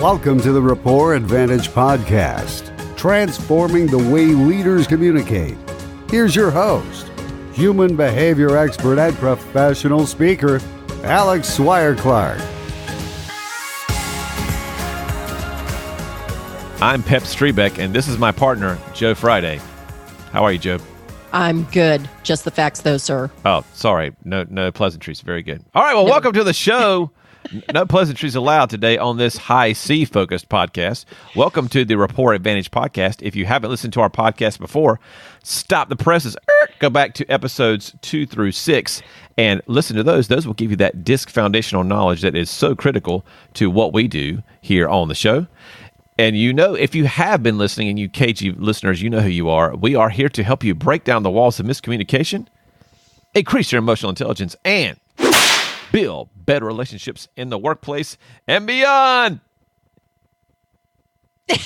Welcome to the Rapport Advantage podcast, transforming the way leaders communicate. Here's your host, human behavior expert and professional speaker, Alex Swire-Clark. I'm Pep Strebeck, and this is my partner, Joe Friday. How are you, Joe? I'm good. Just the facts, though, sir. Oh, sorry. No pleasantries. Very good. All right, well, welcome to the show. No pleasantries allowed today on this high C-focused podcast. Welcome to the Rapport Advantage podcast. If you haven't listened to our podcast before, stop the presses. Go back to episodes 2 through 6 and listen to those. Those will give you that disc foundational knowledge that is so critical to what we do here on the show. And you know, if you have been listening, and you KG listeners, you know who you are. We are here to help you break down the walls of miscommunication, increase your emotional intelligence, and build better relationships in the workplace and beyond. Come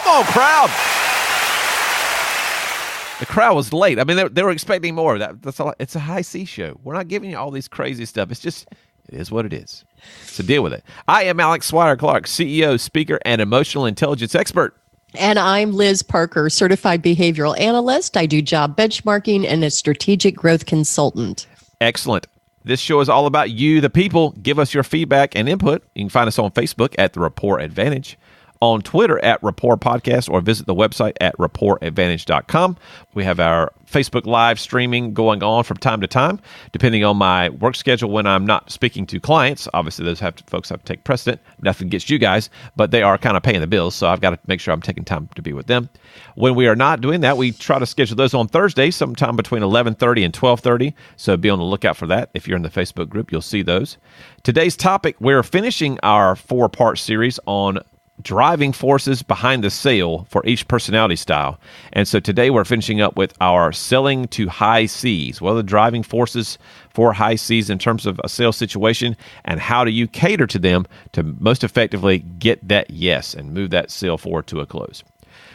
on, crowd. The crowd was late. I mean, they were expecting more. That's all. It's a high C show. We're not giving you all these crazy stuff. It's just, it is what it is. So deal with it. I am Alex Swire-Clark, CEO, speaker, and emotional intelligence expert. And I'm Liz Parker, certified behavioral analyst. I do job benchmarking and a strategic growth consultant. Excellent. This show is all about you, the people. Give us your feedback and input. You can find us on Facebook at The Rapport Advantage, on Twitter at Rapport Podcast, or visit the website at rapportadvantage.com. We have our Facebook live streaming going on from time to time, depending on my work schedule when I'm not speaking to clients. Obviously, folks have to take precedent. Nothing against you guys, but they are kind of paying the bills, so I've got to make sure I'm taking time to be with them. When we are not doing that, we try to schedule those on Thursdays, sometime between 11:30 and 12:30, so be on the lookout for that. If you're in the Facebook group, you'll see those. Today's topic, we're finishing our 4-part series on driving forces behind the sale for each personality style. And so today we're finishing up with our selling to high Cs. What are the driving forces for high Cs in terms of a sales situation, and how do you cater to them to most effectively get that yes and move that sale forward to a close?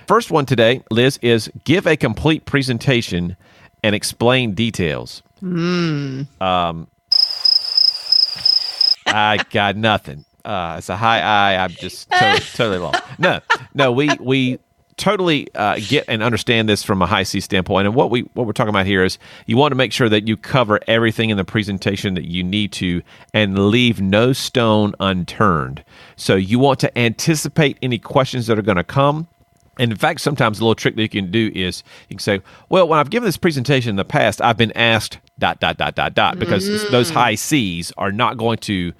First one today, Liz, is give a complete presentation and explain details. I got nothing. It's a high I. I'm just totally lost. No, we totally get and understand this from a high C standpoint. And what we're talking about here is you want to make sure that you cover everything in the presentation that you need to and leave no stone unturned. So you want to anticipate any questions that are going to come. And in fact, sometimes a little trick that you can do is you can say, well, when I've given this presentation in the past, I've been asked ... because those high Cs are not going to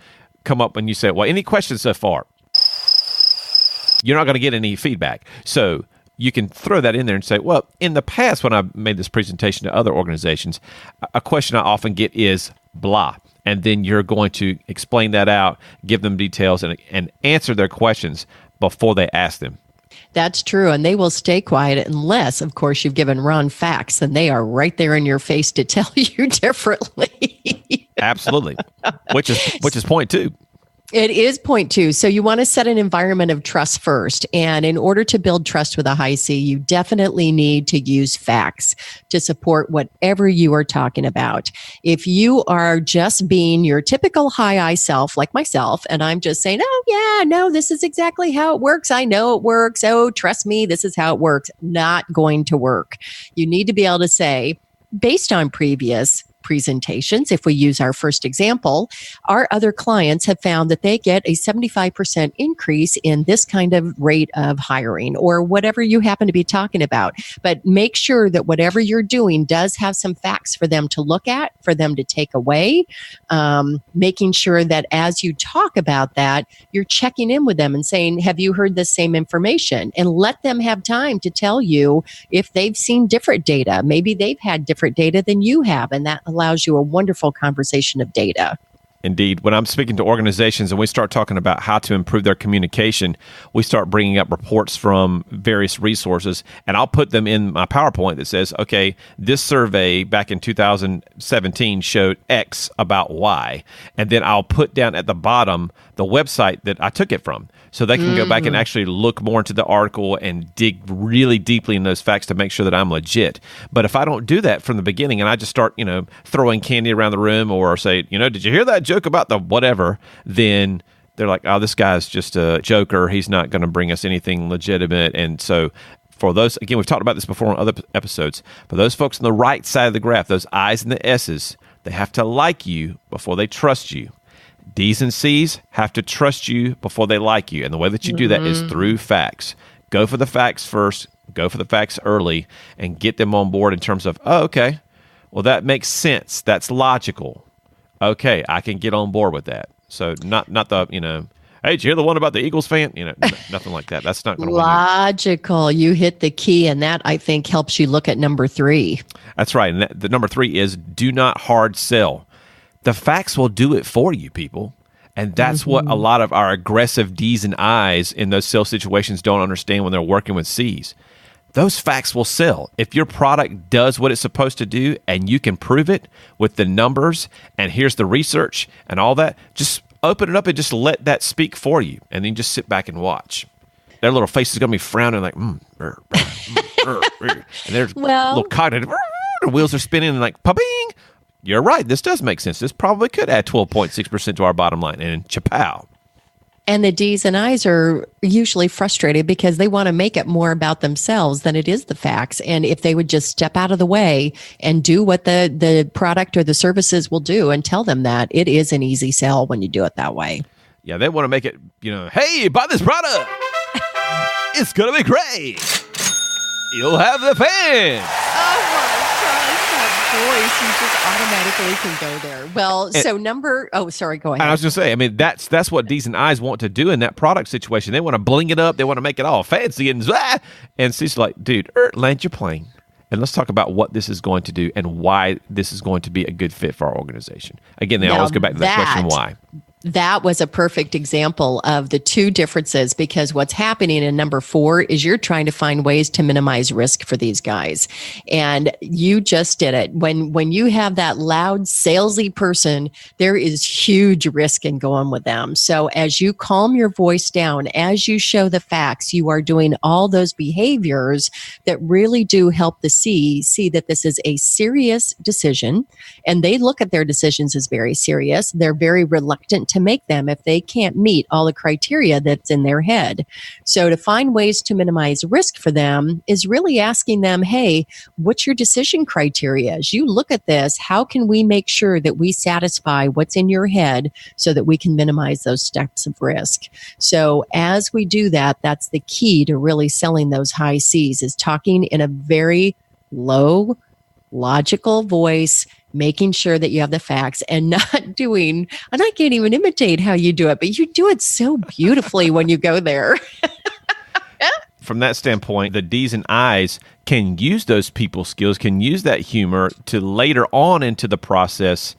come up when you say, well, any questions so far? You're not going to get any feedback. So you can throw that in there and say, well, in the past when I've made this presentation to other organizations, a question I often get is blah. And then you're going to explain that out, give them details, and answer their questions before they ask them. That's true. And they will stay quiet unless, of course, you've given Ron facts and they are right there in your face to tell you differently. Absolutely. Which is point 2. It is point 2. So you want to set an environment of trust first. And in order to build trust with a high C, you definitely need to use facts to support whatever you are talking about. If you are just being your typical high I self, like myself, and I'm just saying, oh, yeah, no, this is exactly how it works. I know it works. Oh, trust me, this is how it works. Not going to work. You need to be able to say, based on previous presentations, if we use our first example, our other clients have found that they get a 75% increase in this kind of rate of hiring, or whatever you happen to be talking about. But make sure that whatever you're doing does have some facts for them to look at, for them to take away, making sure that as you talk about that, you're checking in with them and saying, have you heard the same information? And let them have time to tell you if they've seen different data. Maybe they've had different data than you have, and that allows you a wonderful conversation of data. Indeed. When I'm speaking to organizations and we start talking about how to improve their communication, we start bringing up reports from various resources, and I'll put them in my PowerPoint that says, okay, this survey back in 2017 showed X about Y. And then I'll put down at the bottom the website that I took it from. So they can go back and actually look more into the article and dig really deeply in those facts to make sure that I'm legit. But if I don't do that from the beginning and I just start, throwing candy around the room or say, did you hear that joke about the whatever, then they're like, oh, this guy's just a joker. He's not going to bring us anything legitimate. And so for those, again, we've talked about this before on other episodes, for those folks on the right side of the graph, those I's and the S's, they have to like you before they trust you. D's and C's have to trust you before they like you. And the way that you do that is through facts. Go for the facts first, go for the facts early, and get them on board in terms of, oh, okay, well, that makes sense. That's logical. Okay, I can get on board with that. So not the, hey, did you hear the one about the Eagles fan? Nothing like that. That's not going to win you. Logical. You hit the key, and that, I think, helps you look at number 3. That's right. And the number 3 is do not hard sell. The facts will do it for you, people. And that's what a lot of our aggressive D's and I's in those sales situations don't understand when they're working with C's. Those facts will sell. If your product does what it's supposed to do and you can prove it with the numbers and here's the research and all that, just open it up and just let that speak for you. And then just sit back and watch. Their little face is going to be frowning like, and there's little cognitive, the wheels are spinning and like, pa-bing. You're right. This does make sense. This probably could add 12.6% to our bottom line. And chapow. And the D's and I's are usually frustrated because they want to make it more about themselves than it is the facts. And if they would just step out of the way and do what the product or the services will do and tell them that, it is an easy sell when you do it that way. Yeah, they want to make it, hey, buy this product. It's going to be great. You'll have the fan. Voice, you just automatically can go there. Well, so sorry, go ahead. I was going to say, that's what D's and I's want to do in that product situation. They want to bling it up. They want to make it all fancy and C's like, dude, land your plane. And let's talk about what this is going to do and why this is going to be a good fit for our organization. Again, they always go back to that question, why? That was a perfect example of the two differences, because what's happening in number 4 is you're trying to find ways to minimize risk for these guys. And you just did it. When you have that loud, salesy person, there is huge risk in going with them. So as you calm your voice down, as you show the facts, you are doing all those behaviors that really do help the C see that this is a serious decision. And they look at their decisions as very serious. They're very reluctant to make them if they can't meet all the criteria that's in their head. So to find ways to minimize risk for them is really asking them, hey, what's your decision criteria? As you look at this, how can we make sure that we satisfy what's in your head so that we can minimize those steps of risk? So as we do that, that's the key to really selling those high C's, is talking in a very low, logical voice, making sure that you have the facts and not doing, and I can't even imitate how you do it, but you do it so beautifully when you go there. From that standpoint, the D's and I's can use those people skills, can use that humor to later on into the process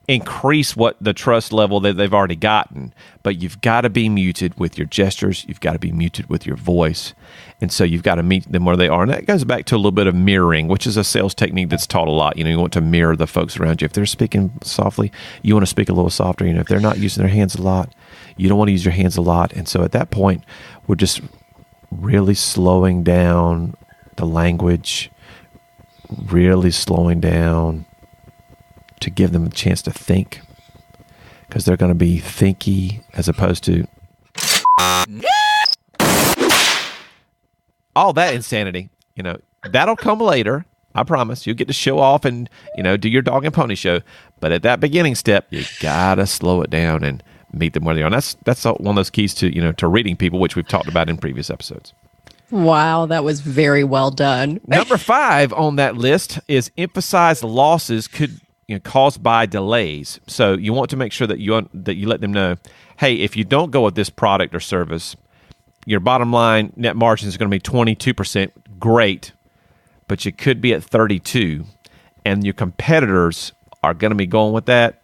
increase what the trust level that they've already gotten. But you've got to be muted with your gestures. You've got to be muted with your voice. And so you've got to meet them where they are. And that goes back to a little bit of mirroring, which is a sales technique that's taught a lot. You want to mirror the folks around you. If they're speaking softly, you want to speak a little softer. If they're not using their hands a lot, you don't want to use your hands a lot. And so at that point, we're just really slowing down the language, really slowing down to give them a chance to think, because they're going to be thinky as opposed to all that insanity. That'll come later. I promise. You'll get to show off and, do your dog and pony show. But at that beginning step, you got to slow it down and meet them where they are. And that's one of those keys to, to reading people, which we've talked about in previous episodes. Wow, that was very well done. Number 5 on that list is emphasize losses caused by delays. So you want to make sure that you let them know, hey, if you don't go with this product or service, your bottom line net margin is going to be 22%. Great, but you could be at 32%, and your competitors are going to be going with that.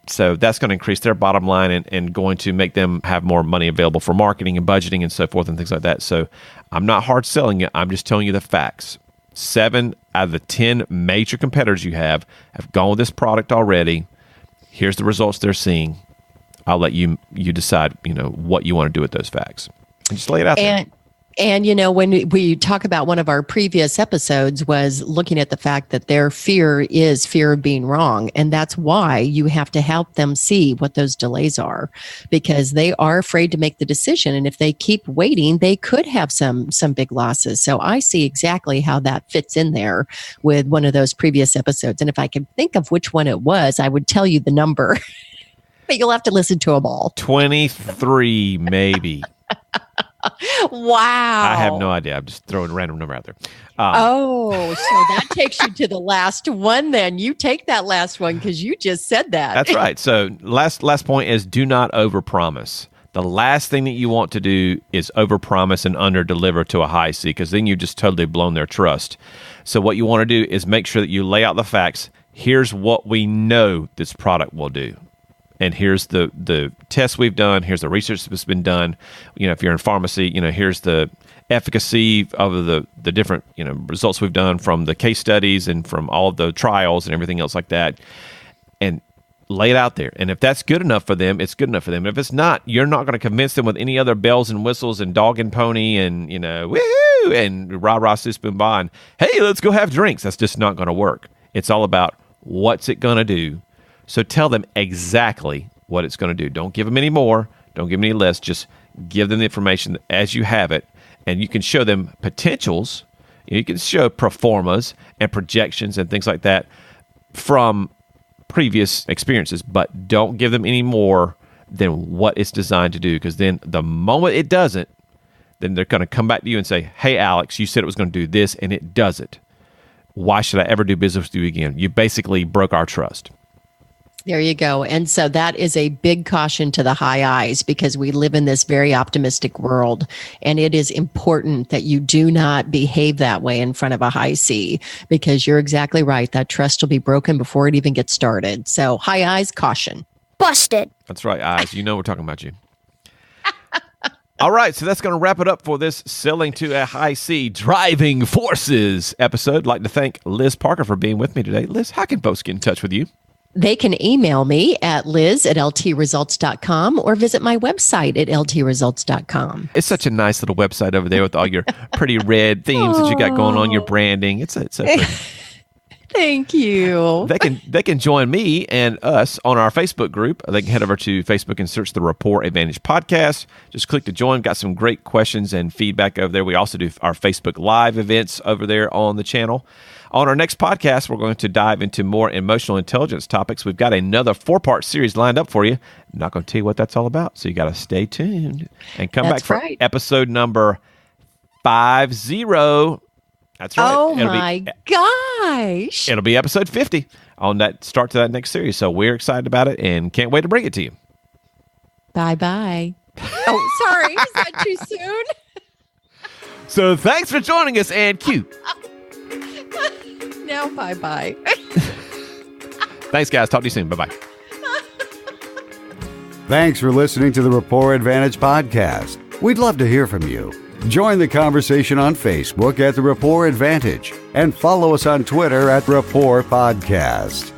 So that's going to increase their bottom line and going to make them have more money available for marketing and budgeting and so forth and things like that. So I'm not hard selling you. I'm just telling you the facts. 7 out of the 10 major competitors you have gone with this product already. Here's the results they're seeing. I'll let you decide, what you want to do with those facts. And just lay it out there. And, when we talk about one of our previous episodes was looking at the fact that their fear is fear of being wrong. And that's why you have to help them see what those delays are, because they are afraid to make the decision. And if they keep waiting, they could have some big losses. So I see exactly how that fits in there with one of those previous episodes. And if I could think of which one it was, I would tell you the number, but you'll have to listen to them all. 23, maybe. Wow. I have no idea. I'm just throwing a random number out there. So that takes you to the last one then. You take that last one because you just said that. That's right. So last point is do not overpromise. The last thing that you want to do is overpromise and underdeliver to a high C, because then you've just totally blown their trust. So what you want to do is make sure that you lay out the facts. Here's what we know this product will do. And here's the tests we've done. Here's the research that's been done. If you're in pharmacy, here's the efficacy of the different, results we've done from the case studies and from all of the trials and everything else like that. And lay it out there. And if that's good enough for them, it's good enough for them. If it's not, you're not going to convince them with any other bells and whistles and dog and pony and, woohoo, and rah-rah, sis, boom, bah, and hey, let's go have drinks. That's just not going to work. It's all about what's it going to do. So tell them exactly what it's going to do. Don't give them any more. Don't give them any less. Just give them the information as you have it. And you can show them potentials. You can show proformas and projections and things like that from previous experiences. But don't give them any more than what it's designed to do. Because then the moment it doesn't, then they're going to come back to you and say, hey, Alex, you said it was going to do this, and it doesn't. Why should I ever do business with you again? You basically broke our trust. There you go. And so that is a big caution to the high eyes, because we live in this very optimistic world. And it is important that you do not behave that way in front of a high C, because you're exactly right. That trust will be broken before it even gets started. So high eyes, caution. Busted. That's right, eyes. We're talking about you. All right, so that's going to wrap it up for this Selling to a High C Driving Forces episode. I'd like to thank Liz Parker for being with me today. Liz, how can folks get in touch with you? They can email me at liz@ltresults.com or visit my website at ltresults.com. It's such a nice little website over there with all your pretty red themes that you got going on, your branding. It's a Thank you. They can join me and us on our Facebook group. They can head over to Facebook and search the Rapport Advantage podcast. Just click to join. Got some great questions and feedback over there. We also do our Facebook Live events over there on the channel. On our next podcast, we're going to dive into more emotional intelligence topics. We've got another 4-part series lined up for you. I'm not going to tell you what that's all about, so you got to stay tuned and come back for episode number 50. That's right. Oh, my gosh. It'll be episode 50 on that start to that next series. So we're excited about it and can't wait to bring it to you. Bye-bye. Oh, sorry. Is that too soon? So thanks for joining us, and cue. Now, bye-bye. Thanks, guys. Talk to you soon. Bye-bye. Thanks for listening to the Rapport Advantage podcast. We'd love to hear from you. Join the conversation on Facebook at the Rapport Advantage and follow us on Twitter at Rapport Podcast.